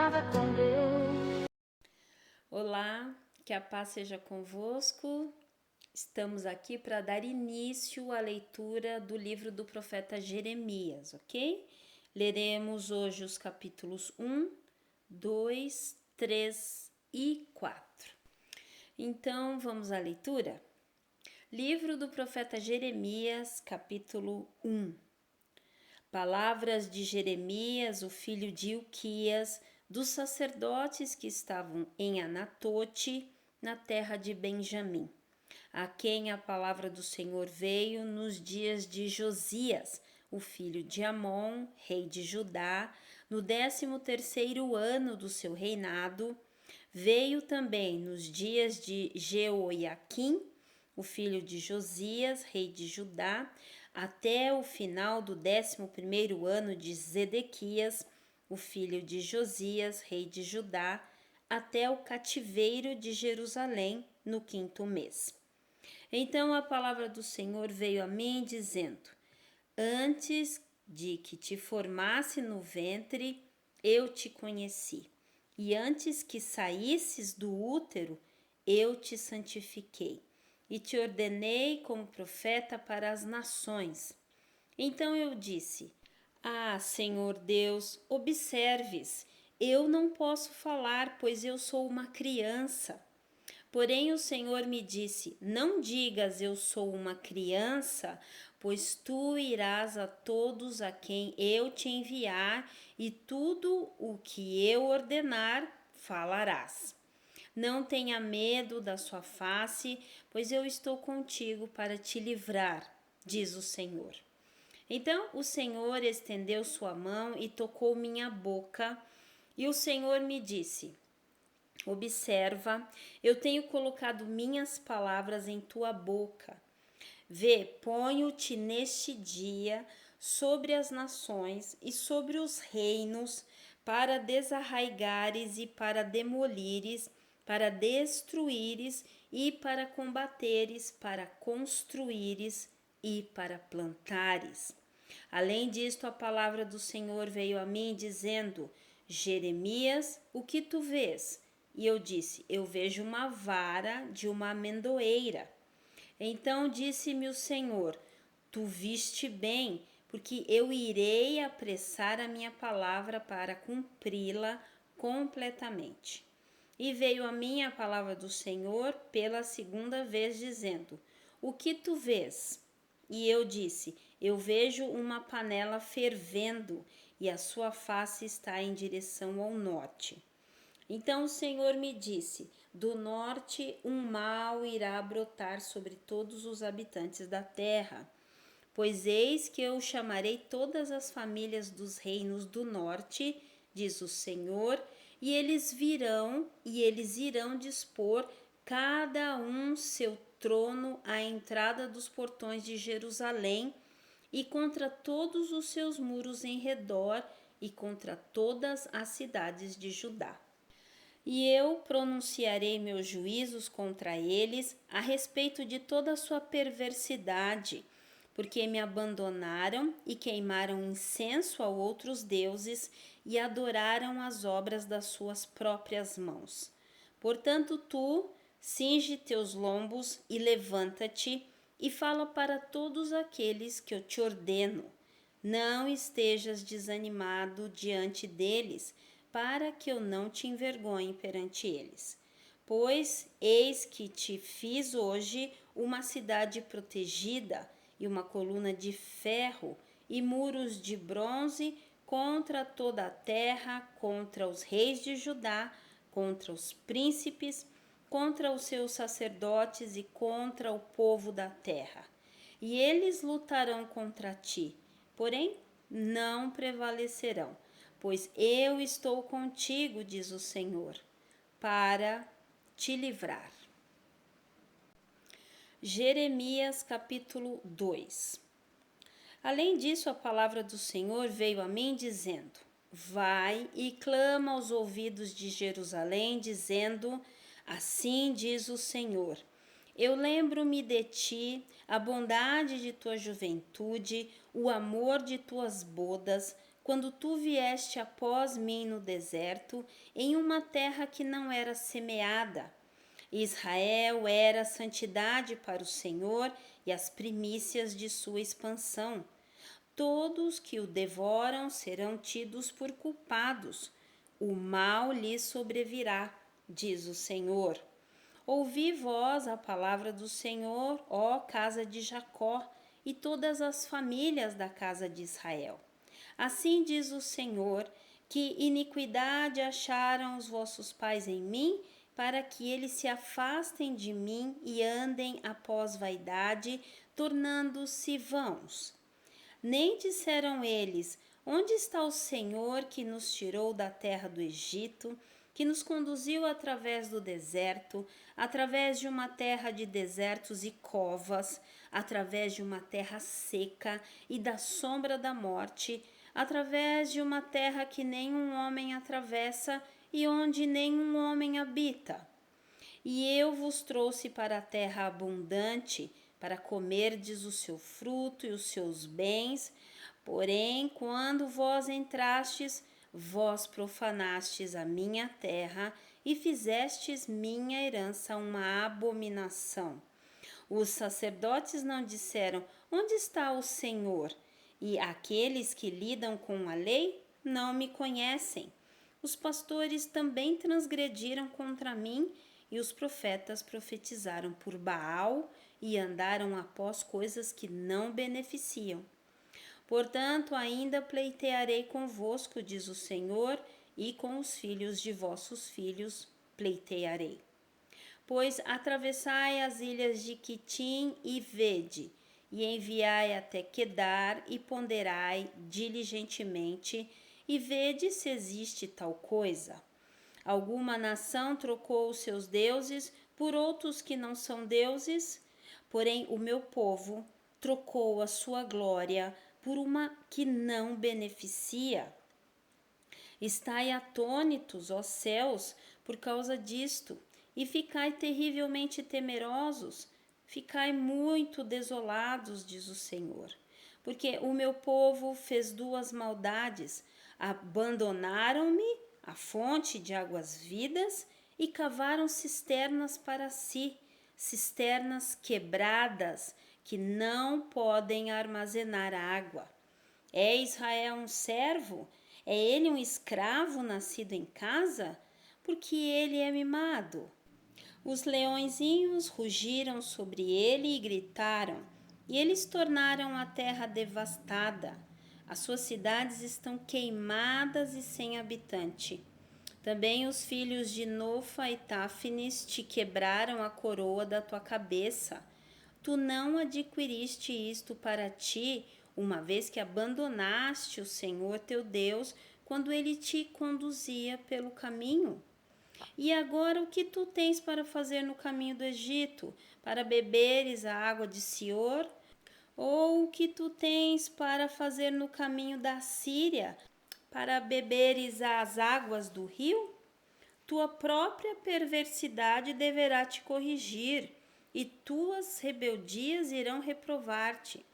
nada com Deus. Olá, que a paz seja convosco. Estamos aqui para dar início à leitura do livro do profeta Jeremias, ok? Leremos hoje os capítulos 1, 2, 3 e 4. Então, vamos à leitura? Livro do profeta Jeremias, capítulo 1. Palavras de Jeremias, o filho de Ilquias, dos sacerdotes que estavam em Anatote, na terra de Benjamim, a quem a palavra do Senhor veio nos dias de Josias, o filho de Amon, rei de Judá, no 13º ano do seu reinado. Veio também nos dias de Jeoiaquim, o filho de Josias, rei de Judá, até o final do 11º ano de Zedequias, o filho de Josias, rei de Judá, até o cativeiro de Jerusalém, no 5º mês. Então a palavra do Senhor veio a mim, dizendo: Antes de que te formasse no ventre, eu te conheci, e antes que saísses do útero, eu te santifiquei, e te ordenei como profeta para as nações. Então eu disse: Senhor Deus, observes, eu não posso falar, pois eu sou uma criança. Porém o Senhor me disse: Não digas eu sou uma criança, pois tu irás a todos a quem eu te enviar, e tudo o que eu ordenar falarás. Não tenha medo da sua face, pois eu estou contigo para te livrar, diz o Senhor. Então o Senhor estendeu sua mão e tocou minha boca, e o Senhor me disse: Observa, eu tenho colocado minhas palavras em tua boca. Vê, ponho-te neste dia sobre as nações e sobre os reinos, para desarraigares e para demolires, para destruíres e para combateres, para construíres e para plantares. Além disto, a palavra do Senhor veio a mim, dizendo: Jeremias, o que tu vês? E eu disse: Eu vejo uma vara de uma amendoeira. Então disse-me o Senhor: Tu viste bem, porque eu irei apressar a minha palavra para cumpri-la completamente. E veio a mim a palavra do Senhor pela segunda vez, dizendo: O que tu vês? E eu disse: Eu vejo uma panela fervendo, e a sua face está em direção ao norte. Então o Senhor me disse: Do norte um mal irá brotar sobre todos os habitantes da terra. Pois eis que eu chamarei todas as famílias dos reinos do norte, diz o Senhor, e eles virão e eles irão dispor cada um seu trono à entrada dos portões de Jerusalém e contra todos os seus muros em redor e contra todas as cidades de Judá. E eu pronunciarei meus juízos contra eles a respeito de toda a sua perversidade, porque me abandonaram e queimaram incenso a outros deuses e adoraram as obras das suas próprias mãos. Portanto, tu cinge teus lombos e levanta-te e fala para todos aqueles que eu te ordeno. Não estejas desanimado diante deles, para que eu não te envergonhe perante eles. Pois eis que te fiz hoje uma cidade protegida e uma coluna de ferro e muros de bronze contra toda a terra, contra os reis de Judá, contra os príncipes, contra os seus sacerdotes e contra o povo da terra. E eles lutarão contra ti, porém não prevalecerão, pois eu estou contigo, diz o Senhor, para te livrar. Jeremias capítulo 2. Além disso, a palavra do Senhor veio a mim dizendo: Vai e clama aos ouvidos de Jerusalém, dizendo: Assim diz o Senhor: Eu lembro-me de ti, a bondade de tua juventude, o amor de tuas bodas, quando tu vieste após mim no deserto, em uma terra que não era semeada. Israel era a santidade para o Senhor e as primícias de sua expansão. Todos que o devoram serão tidos por culpados. O mal lhes sobrevirá, diz o Senhor. Ouvi vós a palavra do Senhor, ó casa de Jacó, e todas as famílias da casa de Israel. Assim diz o Senhor, que iniquidade acharam os vossos pais em mim, para que eles se afastem de mim e andem após vaidade, tornando-se vãos. Nem disseram eles: onde está o Senhor que nos tirou da terra do Egito, que nos conduziu através do deserto, através de uma terra de desertos e covas, através de uma terra seca e da sombra da morte, através de uma terra que nenhum homem atravessa e onde nenhum homem habita? E eu vos trouxe para a terra abundante, para comerdes o seu fruto e os seus bens. Porém, quando vós entrastes, vós profanastes a minha terra e fizestes minha herança uma abominação. Os sacerdotes não disseram: onde está o Senhor? E aqueles que lidam com a lei não me conhecem. Os pastores também transgrediram contra mim, e os profetas profetizaram por Baal e andaram após coisas que não beneficiam. Portanto, ainda pleitearei convosco, diz o Senhor, e com os filhos de vossos filhos pleitearei. Pois atravessai as ilhas de Quitim e vede, e enviai até Quedar e ponderai diligentemente, e vede se existe tal coisa. Alguma nação trocou os seus deuses por outros que não são deuses, porém o meu povo trocou a sua glória por uma que não beneficia. Estai atônitos, ó céus, por causa disto, e ficai terrivelmente temerosos, ficai muito desolados, diz o Senhor. Porque o meu povo fez duas maldades: abandonaram-me, a fonte de águas vivas, e cavaram cisternas para si, cisternas quebradas, que não podem armazenar água. É Israel um servo? É ele um escravo nascido em casa? Porque ele é mimado. Os leõezinhos rugiram sobre ele e gritaram, e eles tornaram a terra devastada. As suas cidades estão queimadas e sem habitante. Também os filhos de Nofa e Táfnis te quebraram a coroa da tua cabeça. Tu não adquiriste isto para ti, uma vez que abandonaste o Senhor teu Deus quando ele te conduzia pelo caminho. E agora o que tu tens para fazer no caminho do Egito, para beberes a água de Sior? Ou o que tu tens para fazer no caminho da Síria, para beberes as águas do rio? Tua própria perversidade deverá te corrigir, e tuas rebeldias irão reprovar-te.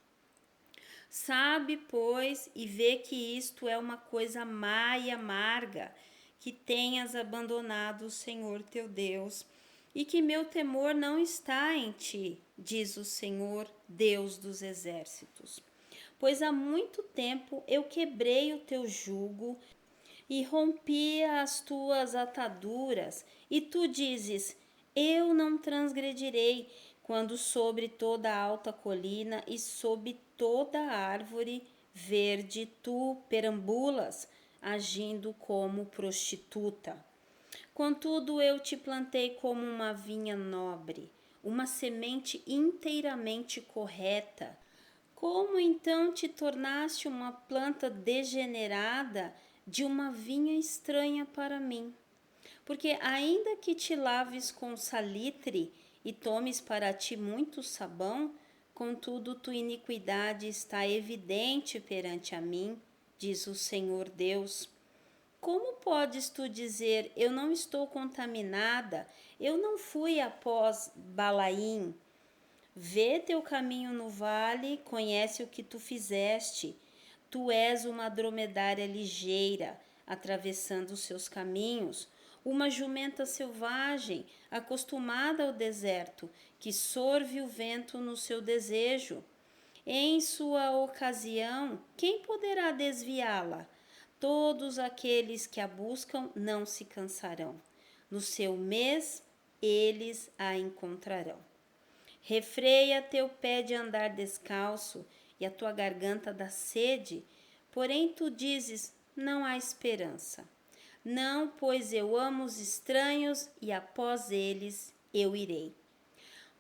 Sabe, pois, e vê que isto é uma coisa má e amarga, que tenhas abandonado o Senhor teu Deus, e que meu temor não está em ti, diz o Senhor, Deus dos exércitos. Pois há muito tempo eu quebrei o teu jugo e rompi as tuas ataduras, e tu dizes: eu não transgredirei, quando sobre toda a alta colina e sob toda a árvore verde tu perambulas, agindo como prostituta. Contudo, eu te plantei como uma vinha nobre, uma semente inteiramente correta. Como então te tornaste uma planta degenerada de uma vinha estranha para mim? Porque ainda que te laves com salitre e tomes para ti muito sabão, contudo tua iniquidade está evidente perante a mim, diz o Senhor Deus. Como podes tu dizer: eu não estou contaminada, eu não fui após Balaim? Vê teu caminho no vale, conhece o que tu fizeste. Tu és uma dromedária ligeira, atravessando os seus caminhos, uma jumenta selvagem, acostumada ao deserto, que sorve o vento no seu desejo. Em sua ocasião, quem poderá desviá-la? Todos aqueles que a buscam não se cansarão. No seu mês, eles a encontrarão. Refreia teu pé de andar descalço e a tua garganta da sede, porém tu dizes, não há esperança. Não, pois eu amo os estranhos e após eles eu irei.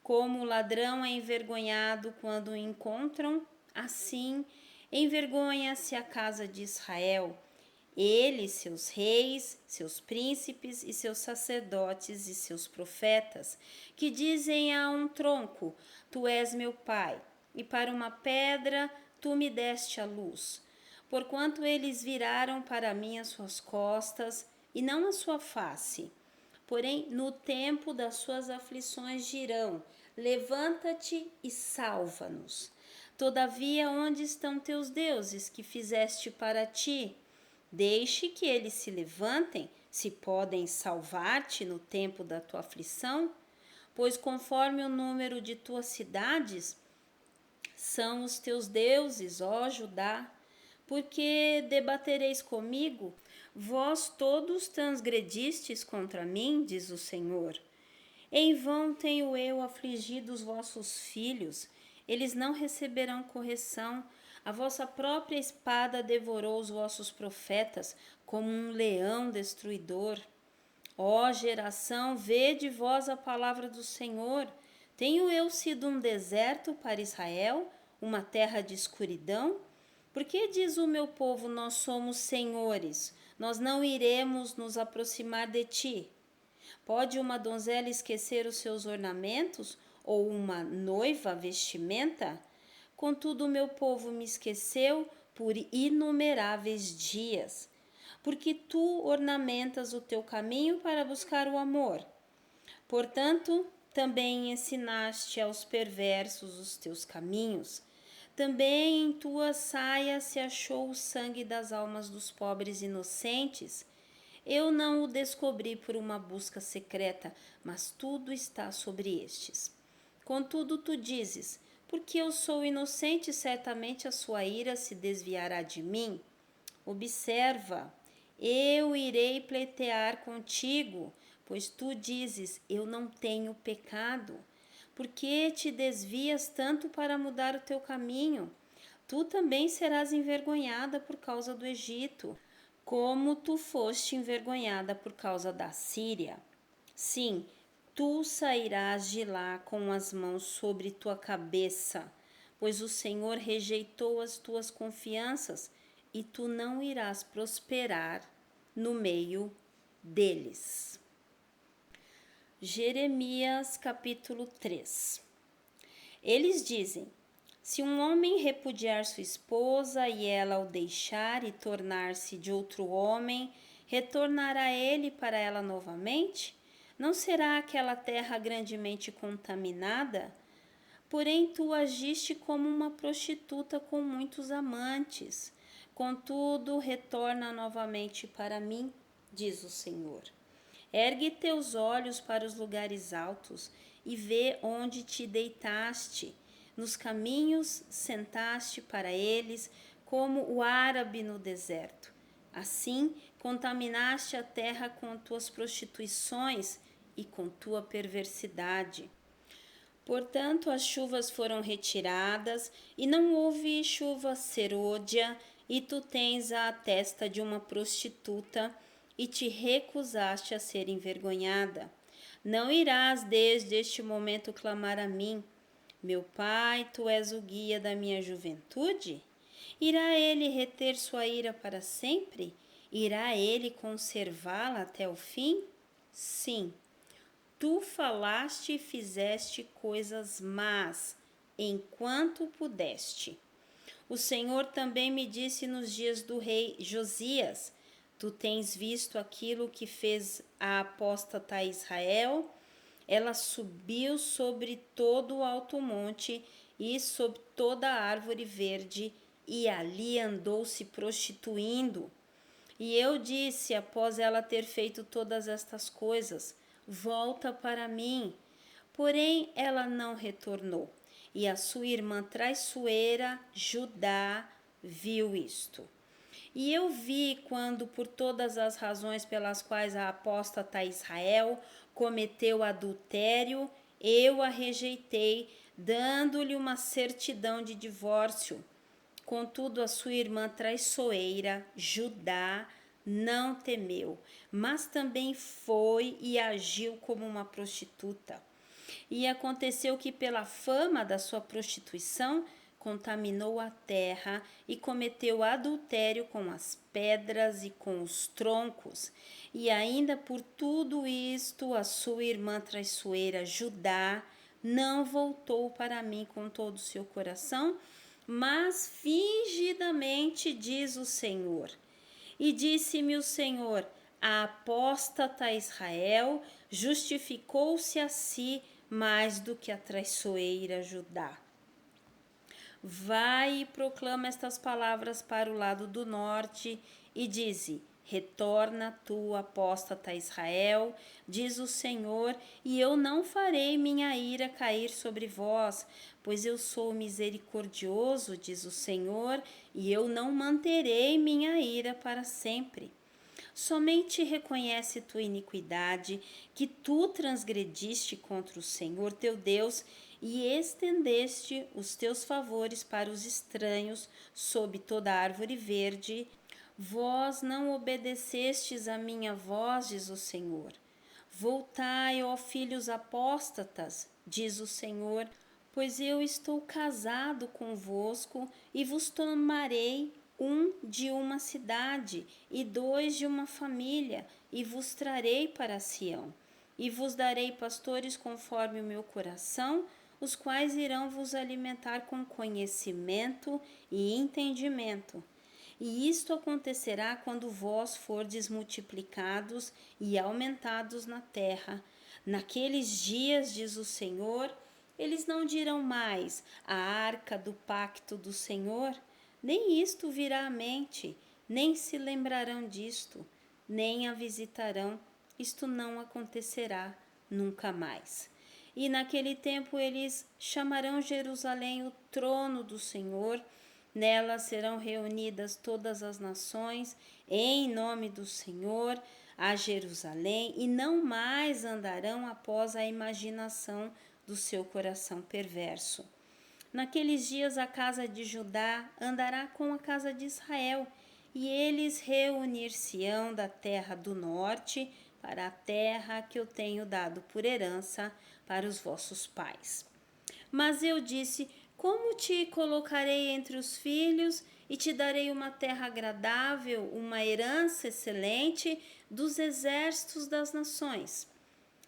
Como o ladrão é envergonhado quando o encontram, assim envergonha-se a casa de Israel. Ele, seus reis, seus príncipes e seus sacerdotes e seus profetas, que dizem a um tronco, tu és meu pai, e para uma pedra tu me deste a luz. Porquanto eles viraram para mim as suas costas e não a sua face. Porém, no tempo das suas aflições dirão, levanta-te e salva-nos. Todavia, onde estão teus deuses que fizeste para ti? Deixe que eles se levantem, se podem salvar-te no tempo da tua aflição, pois conforme o número de tuas cidades são os teus deuses, ó Judá. Porque debatereis comigo? Vós todos transgredistes contra mim, diz o Senhor. Em vão tenho eu afligido os vossos filhos, eles não receberão correção. A vossa própria espada devorou os vossos profetas, como um leão destruidor. Ó geração, vede vós a palavra do Senhor. Tenho eu sido um deserto para Israel, uma terra de escuridão? Porque diz o meu povo, nós somos senhores, nós não iremos nos aproximar de ti. Pode uma donzela esquecer os seus ornamentos, ou uma noiva a vestimenta? Contudo, o meu povo me esqueceu por inumeráveis dias, porque tu ornamentas o teu caminho para buscar o amor. Portanto, também ensinaste aos perversos os teus caminhos. Também em tua saia se achou o sangue das almas dos pobres inocentes. Eu não o descobri por uma busca secreta, mas tudo está sobre estes. Contudo, tu dizes, porque eu sou inocente, certamente a sua ira se desviará de mim. Observa, eu irei pleitear contigo, pois tu dizes, eu não tenho pecado. Por que te desvias tanto para mudar o teu caminho? Tu também serás envergonhada por causa do Egito, como tu foste envergonhada por causa da Síria. Sim, tu sairás de lá com as mãos sobre tua cabeça, pois o Senhor rejeitou as tuas confianças e tu não irás prosperar no meio deles. Jeremias capítulo 3. Eles dizem, se um homem repudiar sua esposa e ela o deixar e tornar-se de outro homem, retornará ele para ela novamente? Não será aquela terra grandemente contaminada? Porém, tu agiste como uma prostituta com muitos amantes. Contudo, retorna novamente para mim, diz o Senhor. Ergue teus olhos para os lugares altos e vê onde te deitaste. Nos caminhos sentaste para eles, como o árabe no deserto. Assim, contaminaste a terra com tuas prostituições e com tua perversidade. Portanto, as chuvas foram retiradas e não houve chuva serôdia, e tu tens a testa de uma prostituta e te recusaste a ser envergonhada. Não irás desde este momento clamar a mim, meu pai, tu és o guia da minha juventude? Irá ele reter sua ira para sempre? Irá ele conservá-la até o fim? Sim. Tu falaste e fizeste coisas más, enquanto pudeste. O Senhor também me disse nos dias do rei Josias, tu tens visto aquilo que fez a apóstata Israel? Ela subiu sobre todo o alto monte e sobre toda a árvore verde e ali andou se prostituindo. E eu disse, após ela ter feito todas estas coisas: volta para mim. Porém, ela não retornou. E a sua irmã traiçoeira, Judá, viu isto. E eu vi quando, por todas as razões pelas quais a apóstata Israel cometeu adultério, eu a rejeitei, dando-lhe uma certidão de divórcio. Contudo, a sua irmã traiçoeira, Judá, não temeu, mas também foi e agiu como uma prostituta. E aconteceu que, pela fama da sua prostituição, contaminou a terra e cometeu adultério com as pedras e com os troncos. E ainda por tudo isto, a sua irmã traiçoeira, Judá, não voltou para mim com todo o seu coração, mas fingidamente, diz o Senhor. E disse-me o Senhor: a apóstata Israel justificou-se a si mais do que a traiçoeira Judá. Vai e proclama estas palavras para o lado do norte e dize: retorna tu, apóstata Israel, diz o Senhor, e eu não farei minha ira cair sobre vós, pois eu sou misericordioso, diz o Senhor, e eu não manterei minha ira para sempre. Somente reconhece tua iniquidade, que tu transgrediste contra o Senhor teu Deus e estendeste os teus favores para os estranhos sob toda a árvore verde. Vós não obedecestes a minha voz, diz o Senhor. Voltai, ó filhos apóstatas, diz o Senhor, pois eu estou casado convosco e vos tomarei de uma cidade e dois de uma família, e vos trarei para Sião. E vos darei pastores conforme o meu coração, os quais irão vos alimentar com conhecimento e entendimento. E isto acontecerá quando vós fordes multiplicados e aumentados na terra. Naqueles dias, diz o Senhor, eles não dirão mais: a arca do pacto do Senhor, nem isto virá à mente, nem se lembrarão disto, nem a visitarão. Isto não acontecerá nunca mais. E naquele tempo eles chamarão Jerusalém o trono do Senhor. Nela serão reunidas todas as nações em nome do Senhor a Jerusalém, e não mais andarão após a imaginação do seu coração perverso. Naqueles dias a casa de Judá andará com a casa de Israel, e eles reunir-se-ão da terra do norte para a terra que eu tenho dado por herança para os vossos pais. Mas eu disse: como te colocarei entre os filhos e te darei uma terra agradável, uma herança excelente dos exércitos das nações.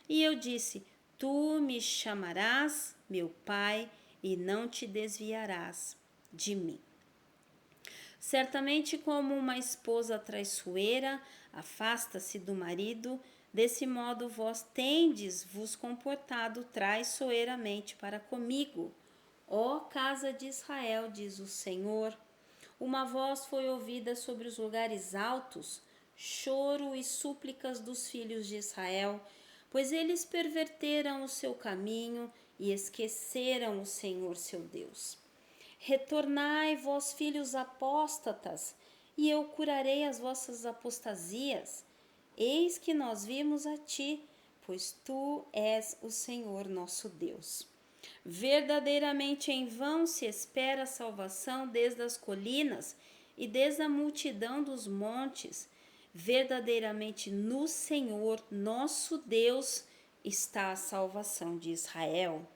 E eu disse: tu me chamarás meu pai e não te desviarás de mim. Certamente, como uma esposa traiçoeira afasta-se do marido, desse modo vós tendes vos comportado traiçoeiramente para comigo. Ó casa de Israel, diz o Senhor. Uma voz foi ouvida sobre os lugares altos, choro e súplicas dos filhos de Israel, pois eles perverteram o seu caminho e esqueceram o Senhor seu Deus. Retornai, vós filhos apóstatas, e eu curarei as vossas apostasias. Eis que nós vimos a ti, pois tu és o Senhor nosso Deus. Verdadeiramente em vão se espera a salvação desde as colinas e desde a multidão dos montes. Verdadeiramente no Senhor nosso Deus está a salvação de Israel.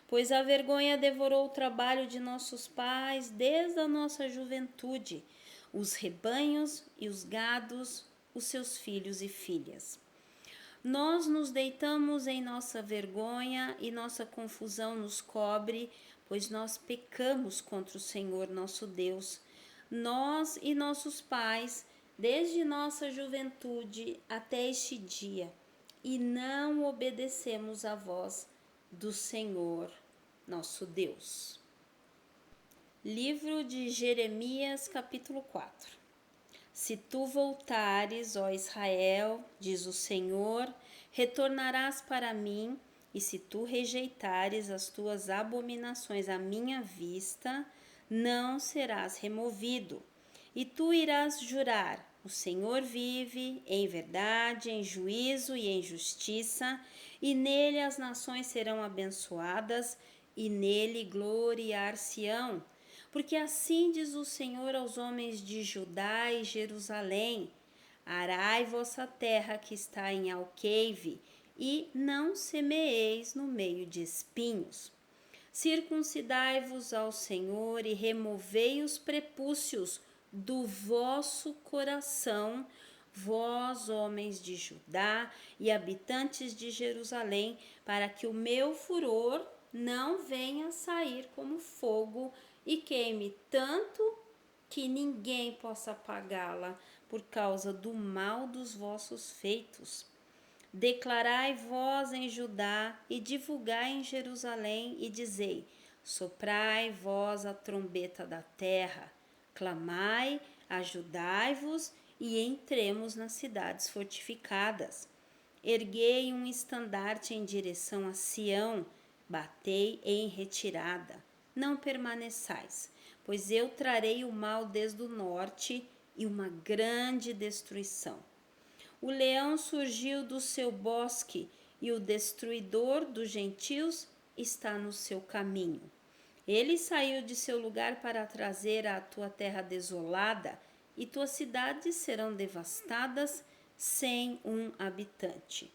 Pois a vergonha devorou o trabalho de nossos pais desde a nossa juventude, os rebanhos e os gados, os seus filhos e filhas. Nós nos deitamos em nossa vergonha e nossa confusão nos cobre, pois nós pecamos contra o Senhor nosso Deus, nós e nossos pais, desde nossa juventude até este dia, e não obedecemos à voz do Senhor nosso Deus. Livro de Jeremias, capítulo 4. Se tu voltares, ó Israel, diz o Senhor, retornarás para mim, e se tu rejeitares as tuas abominações à minha vista, não serás removido. E tu irás jurar: o Senhor vive, em verdade, em juízo e em justiça, e nele as nações serão abençoadas, e nele gloriar-se-ão. Porque assim diz o Senhor aos homens de Judá e Jerusalém: arai vossa terra que está em alqueire, e não semeeis no meio de espinhos. Circuncidai-vos ao Senhor e removei os prepúcios do vosso coração, vós, homens de Judá e habitantes de Jerusalém, para que o meu furor não venha sair como fogo e queime tanto que ninguém possa apagá-la por causa do mal dos vossos feitos. Declarai vós em Judá e divulgai em Jerusalém e dizei: soprai vós a trombeta da terra, clamai, ajudai-vos e entremos nas cidades fortificadas. Erguei um estandarte em direção a Sião, batei em retirada. Não permaneçais, pois eu trarei o mal desde o norte e uma grande destruição. O leão surgiu do seu bosque e o destruidor dos gentios está no seu caminho. Ele saiu de seu lugar para trazer à tua terra desolada, e tuas cidades serão devastadas sem um habitante.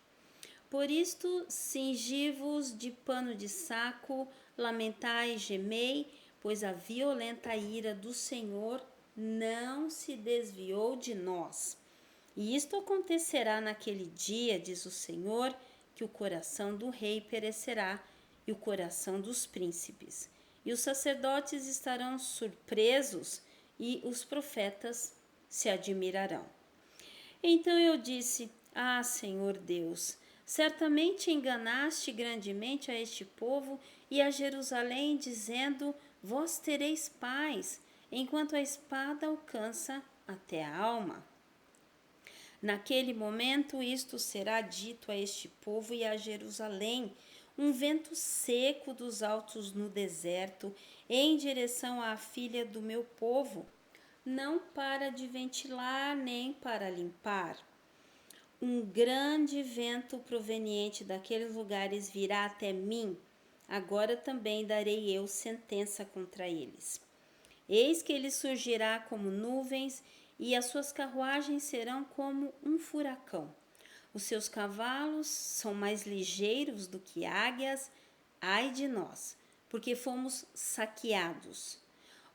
Por isto, cingi-vos de pano de saco, lamentai e gemei, pois a violenta ira do Senhor não se desviou de nós. E isto acontecerá naquele dia, diz o Senhor, que o coração do rei perecerá e o coração dos príncipes. E os sacerdotes estarão surpresos e os profetas se admirarão. Então eu disse: ah, Senhor Deus, certamente enganaste grandemente a este povo e a Jerusalém, dizendo: vós tereis paz, enquanto a espada alcança até a alma. Naquele momento isto será dito a este povo e a Jerusalém: um vento seco dos altos no deserto, em direção à filha do meu povo, não para de ventilar nem para limpar. Um grande vento proveniente daqueles lugares virá até mim. Agora também darei eu sentença contra eles. Eis que ele surgirá como nuvens, e as suas carruagens serão como um furacão. Os seus cavalos são mais ligeiros do que águias. Ai de nós, porque fomos saqueados.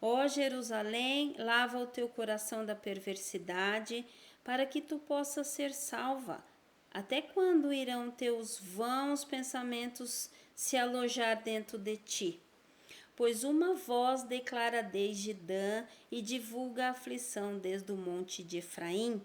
Ó Jerusalém, lava o teu coração da perversidade, para que tu possas ser salva. Até quando irão teus vãos pensamentos se alojar dentro de ti? Pois uma voz declara desde Dan e divulga a aflição desde o monte de Efraim.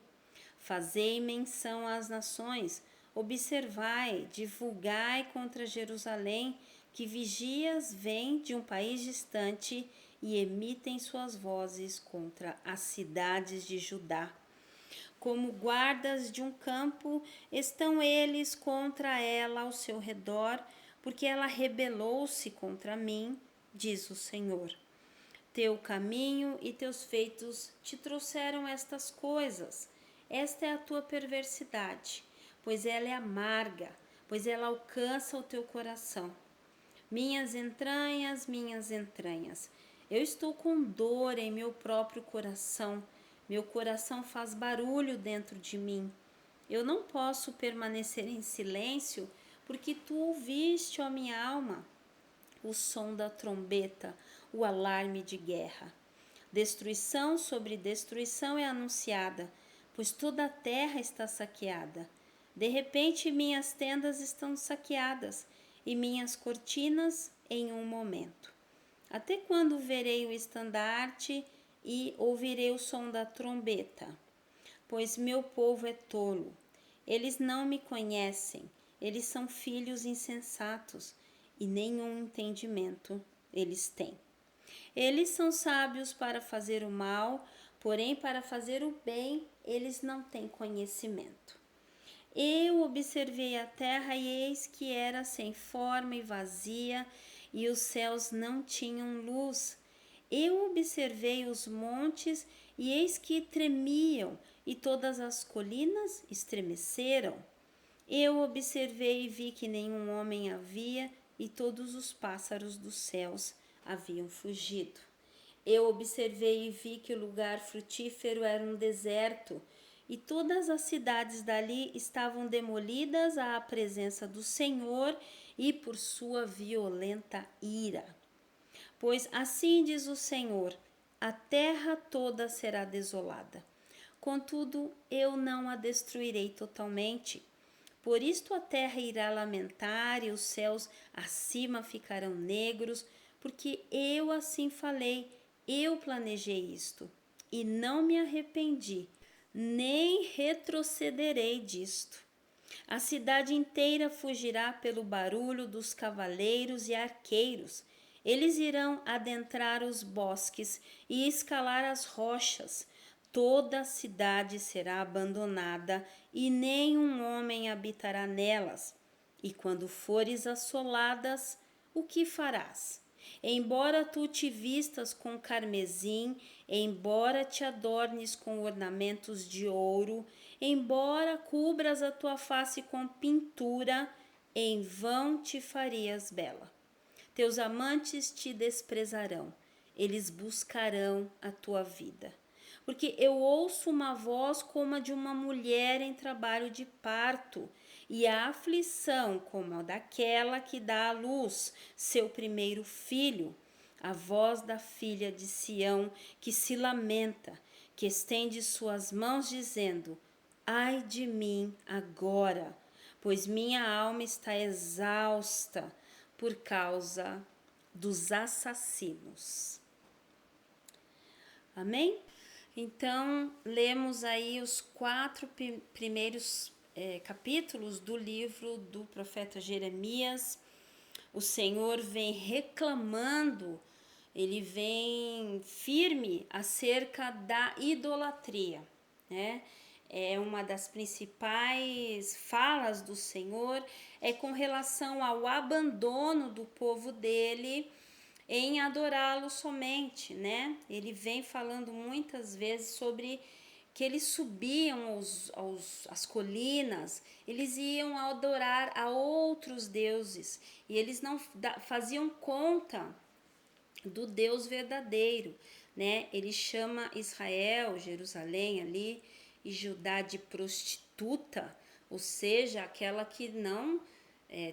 Fazei menção às nações, observai, divulgai contra Jerusalém, que vigias vêm de um país distante e emitem suas vozes contra as cidades de Judá. Como guardas de um campo, estão eles contra ela ao seu redor, porque ela rebelou-se contra mim, diz o Senhor. Teu caminho e teus feitos te trouxeram estas coisas. Esta é a tua perversidade, pois ela é amarga, pois ela alcança o teu coração. Minhas entranhas, eu estou com dor em meu próprio coração. Meu coração faz barulho dentro de mim. Eu não posso permanecer em silêncio, porque tu ouviste, ó minha alma, o som da trombeta, o alarme de guerra. Destruição sobre destruição é anunciada, pois toda a terra está saqueada. De repente minhas tendas estão saqueadas e minhas cortinas em um momento. Até quando verei o estandarte e ouvirei o som da trombeta? Pois meu povo é tolo. Eles não me conhecem, eles são filhos insensatos e nenhum entendimento eles têm. Eles são sábios para fazer o mal, porém para fazer o bem eles não têm conhecimento. Eu observei a terra e eis que era sem forma e vazia, e os céus não tinham luz. Eu observei os montes e eis que tremiam, e todas as colinas estremeceram. Eu observei e vi que nenhum homem havia, e todos os pássaros dos céus haviam fugido. Eu observei e vi que o lugar frutífero era um deserto, e todas as cidades dali estavam demolidas à presença do Senhor e por sua violenta ira. Pois assim diz o Senhor: a terra toda será desolada. Contudo, eu não a destruirei totalmente. Por isto a terra irá lamentar e os céus acima ficarão negros, porque eu assim falei, eu planejei isto, e não me arrependi, nem retrocederei disto. A cidade inteira fugirá pelo barulho dos cavaleiros e arqueiros. Eles irão adentrar os bosques e escalar as rochas. Toda a cidade será abandonada e nenhum homem habitará nelas. E quando fores assoladas, o que farás? Embora tu te vistas com carmesim, embora te adornes com ornamentos de ouro, embora cubras a tua face com pintura, em vão te farias bela. Teus amantes te desprezarão, eles buscarão a tua vida. Porque eu ouço uma voz como a de uma mulher em trabalho de parto, e a aflição como a daquela que dá à luz seu primeiro filho, a voz da filha de Sião que se lamenta, que estende suas mãos dizendo: ai de mim agora, pois minha alma está exausta por causa dos assassinos. Amém? Então, lemos aí os 4 primeiros capítulos do livro do profeta Jeremias. O Senhor vem reclamando, ele vem firme acerca da idolatria, né? É uma das principais falas do Senhor é com relação ao abandono do povo dele em adorá-lo somente, né? Ele vem falando muitas vezes sobre que eles subiam às colinas, eles iam adorar a outros deuses e eles não faziam conta do Deus verdadeiro, né? Ele chama Israel, Jerusalém ali e Judá de prostituta, ou seja, aquela que não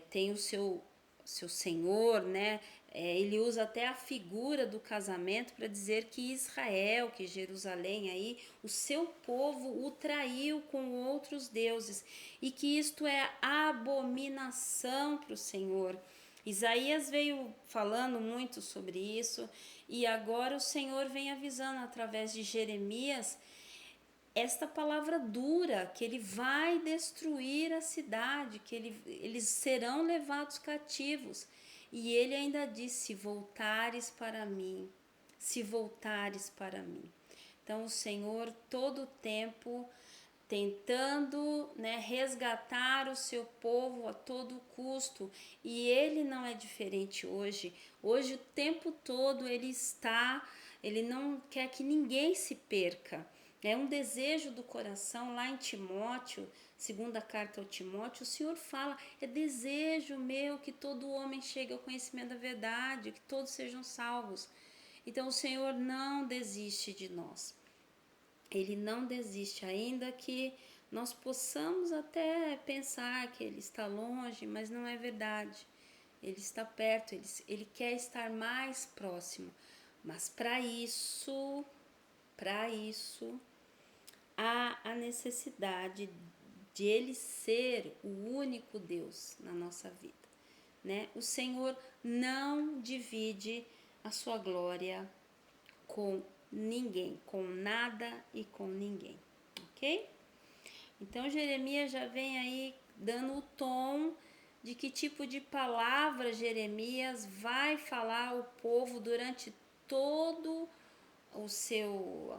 tem o seu senhor, né? Ele usa até a figura do casamento para dizer que Israel, que Jerusalém aí, o seu povo o traiu com outros deuses e que isto é abominação para o Senhor. Isaías veio falando muito sobre isso e agora o Senhor vem avisando através de Jeremias esta palavra dura, que ele vai destruir a cidade, que eles serão levados cativos. E ele ainda diz: se voltares para mim, se voltares para mim. Então o Senhor todo o tempo tentando, né, resgatar o seu povo a todo custo, e ele não é diferente hoje. Hoje o tempo todo ele não quer que ninguém se perca. É um desejo do coração. Lá em Timóteo, segunda carta ao Timóteo, o Senhor fala: é desejo meu que todo homem chegue ao conhecimento da verdade, que todos sejam salvos. Então o Senhor não desiste de nós. Ele não desiste, ainda que nós possamos até pensar que ele está longe, mas não é verdade. Ele está perto, ele quer estar mais próximo. Mas para isso, há a necessidade de ele ser o único Deus na nossa vida, né? O Senhor não divide a sua glória com ninguém, com nada e com ninguém, ok? Então Jeremias já vem aí dando o tom de que tipo de palavra Jeremias vai falar ao povo durante todo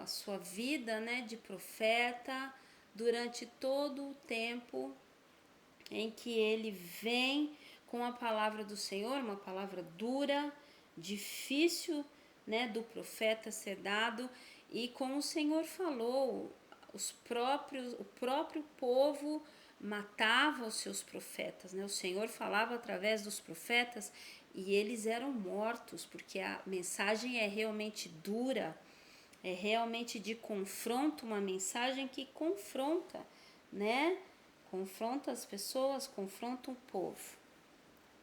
a sua vida, né, de profeta, durante todo o tempo em que ele vem com a palavra do Senhor, uma palavra dura, difícil, né, do profeta ser dado, e como o Senhor falou, o próprio povo matava os seus profetas, né? O Senhor falava através dos profetas e eles eram mortos, porque a mensagem é realmente dura, é realmente de confronto, uma mensagem que confronta, né? Confronta as pessoas, confronta o povo.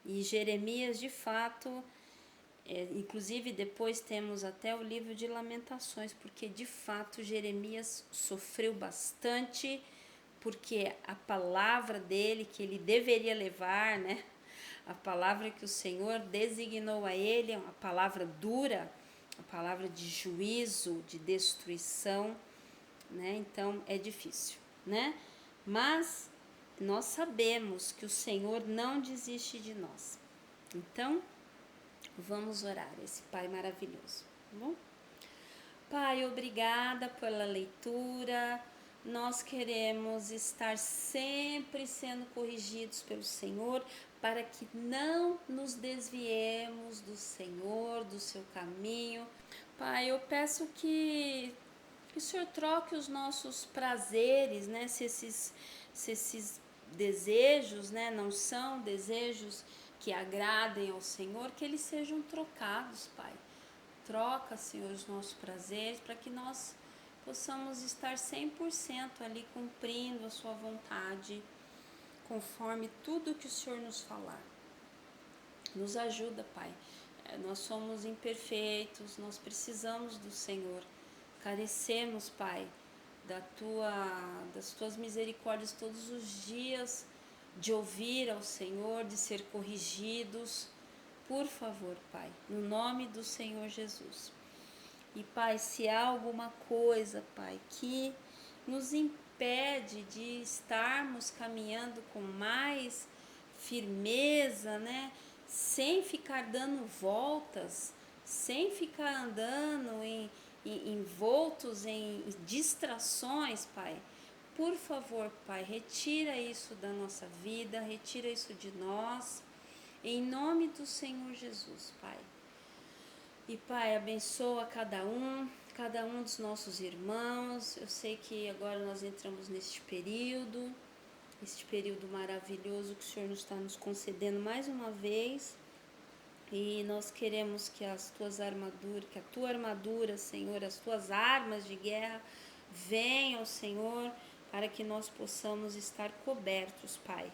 E Jeremias, de fato, inclusive depois temos até o livro de Lamentações, porque de fato Jeremias sofreu bastante, porque a palavra dele, que ele deveria levar, né? A palavra que o Senhor designou a ele é uma palavra dura, uma palavra de juízo, de destruição, né? Então é difícil, né? Mas nós sabemos que o Senhor não desiste de nós. Então, vamos orar esse Pai maravilhoso, tá bom? Pai, obrigada pela leitura. Nós queremos estar sempre sendo corrigidos pelo Senhor, para que não nos desviemos do Senhor, do seu caminho. Pai, eu peço que o Senhor troque os nossos prazeres, né? Se esses desejos, né, não são desejos que agradem ao Senhor, que eles sejam trocados, Pai. Troca, Senhor, os nossos prazeres, para que nós possamos estar 100% ali cumprindo a sua vontade, conforme tudo que o Senhor nos falar. Nos ajuda, Pai. Nós somos imperfeitos, nós precisamos do Senhor. Carecemos, Pai, das tuas misericórdias todos os dias, de ouvir ao Senhor, de ser corrigidos. Por favor, Pai, no nome do Senhor Jesus. E, Pai, se há alguma coisa, Pai, que nos impede de estarmos caminhando com mais firmeza, né? Sem ficar dando voltas, sem ficar andando envoltos em distrações, Pai. Por favor, Pai, retira isso da nossa vida, retira isso de nós, em nome do Senhor Jesus, Pai. E, Pai, abençoa cada um dos nossos irmãos. Eu sei que agora nós entramos neste período maravilhoso que o Senhor nos está nos concedendo mais uma vez. E nós queremos que as tuas armaduras, que a tua armadura, Senhor, as tuas armas de guerra venham, Senhor, para que nós possamos estar cobertos, Pai.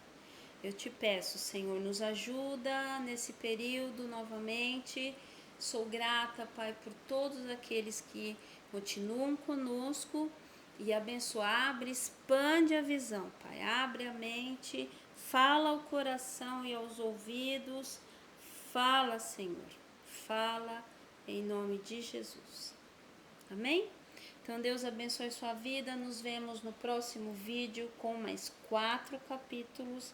Eu te peço, Senhor, nos ajuda nesse período novamente. Sou grata, Pai, por todos aqueles que continuam conosco e abençoa, abre, expande a visão, Pai. Abre a mente, fala ao coração e aos ouvidos. Fala, Senhor, fala em nome de Jesus. Amém? Então, Deus abençoe sua vida. Nos vemos no próximo vídeo com mais 4 capítulos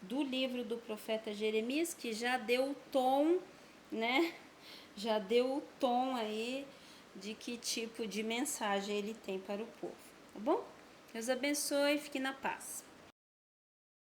do livro do profeta Jeremias, que já deu o tom, né? Já deu o tom aí de que tipo de mensagem ele tem para o povo, tá bom? Deus abençoe, fique na paz.